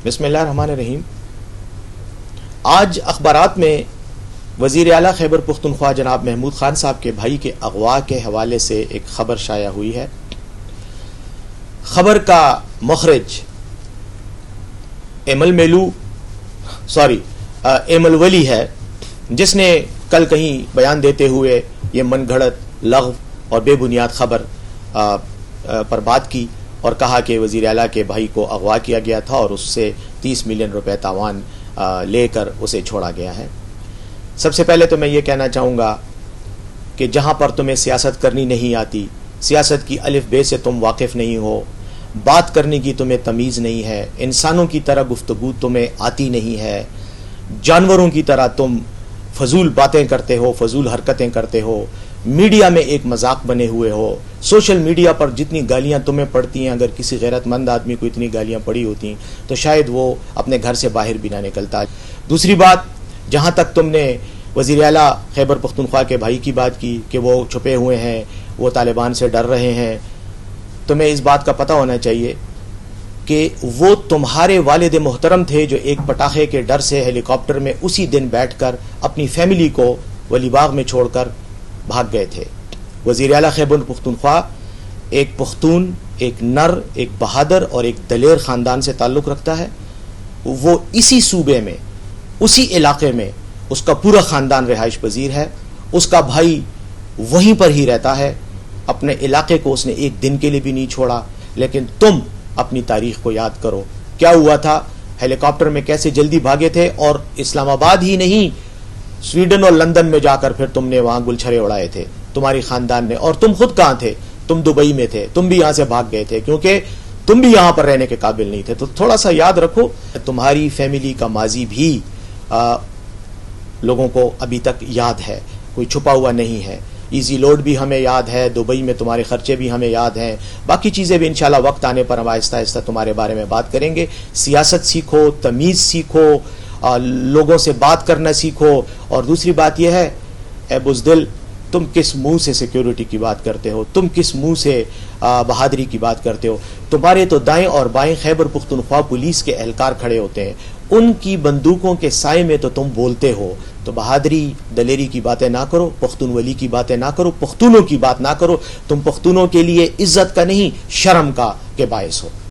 بسم اللہ الرحمن الرحیم. آج اخبارات میں وزیر اعلیٰ خیبر پختونخوا جناب محمود خان صاحب کے بھائی کے اغوا کے حوالے سے ایک خبر شائع ہوئی ہے. خبر کا مخرج ایمل ولی ہے، جس نے کل کہیں بیان دیتے ہوئے یہ من گھڑت لغو اور بے بنیاد خبر پر بات کی اور کہا کہ وزیر اعلیٰ کے بھائی کو اغوا کیا گیا تھا اور اس سے 30 ملین روپے تاوان لے کر اسے چھوڑا گیا ہے. سب سے پہلے تو میں یہ کہنا چاہوں گا کہ جہاں پر تمہیں سیاست کرنی نہیں آتی، سیاست کی الف بے سے تم واقف نہیں ہو، بات کرنے کی تمہیں تمیز نہیں ہے، انسانوں کی طرح گفتگو تمہیں آتی نہیں ہے، جانوروں کی طرح تم فضول باتیں کرتے ہو، فضول حرکتیں کرتے ہو، میڈیا میں ایک مذاق بنے ہوئے ہو. سوشل میڈیا پر جتنی گالیاں تمہیں پڑتی ہیں، اگر کسی غیرت مند آدمی کو اتنی گالیاں پڑی ہوتی تو شاید وہ اپنے گھر سے باہر بھی نہ نکلتا. دوسری بات، جہاں تک تم نے وزیر اعلیٰ خیبر پختونخوا کے بھائی کی بات کی کہ وہ چھپے ہوئے ہیں، وہ طالبان سے ڈر رہے ہیں، تمہیں اس بات کا پتہ ہونا چاہیے کہ وہ تمہارے والد محترم تھے جو ایک پٹاخے کے ڈر سے ہیلی کاپٹر میں اسی دن بیٹھ کر اپنی فیملی کو ولی باغ میں چھوڑ کر بھاگ گئے تھے. وزیر اعلیٰ خیبر پختونخوا ایک پختون، ایک نر، ایک بہادر اور ایک دلیر خاندان سے تعلق رکھتا ہے. وہ اسی صوبے میں، اسی علاقے میں اس کا پورا خاندان رہائش پذیر ہے. اس کا بھائی وہیں پر ہی رہتا ہے. اپنے علاقے کو اس نے ایک دن کے لیے بھی نہیں چھوڑا. لیکن تم اپنی تاریخ کو یاد کرو، کیا ہوا تھا، ہیلی کاپٹر میں کیسے جلدی بھاگے تھے، اور اسلام آباد ہی نہیں، سویڈن اور لندن میں جا کر پھر تم نے وہاں گلچھرے اڑائے تھے تمہاری خاندان نے. اور تم خود کہاں تھے؟ تم دبئی میں تھے. تم بھی یہاں سے بھاگ گئے تھے کیونکہ تم بھی یہاں پر رہنے کے قابل نہیں تھے. تو تھوڑا سا یاد رکھو، تمہاری فیملی کا ماضی بھی لوگوں کو ابھی تک یاد ہے، کوئی چھپا ہوا نہیں ہے. ایزی لوڈ بھی ہمیں یاد ہے، دبئی میں تمہارے خرچے بھی ہمیں یاد ہیں، باقی چیزیں بھی انشاءاللہ وقت آنے پر ہم آہستہ آہستہ تمہارے بارے میں بات کریں گے. سیاست سیکھو، تمیز سیکھو، لوگوں سے بات کرنا سیکھو. اور دوسری بات یہ ہے، اے بزدل، تم کس منہ سے سیکیورٹی کی بات کرتے ہو، تم کس منہ سے بہادری کی بات کرتے ہو؟ تمہارے تو دائیں اور بائیں خیبر پختونخوا پولیس کے اہلکار کھڑے ہوتے ہیں، ان کی بندوقوں کے سائے میں تو تم بولتے ہو. تو بہادری دلیری کی باتیں نہ کرو، پختون ولی کی باتیں نہ کرو، پختونوں کی بات نہ کرو. تم پختونوں کے لیے عزت کا نہیں، شرم کا کے باعث ہو.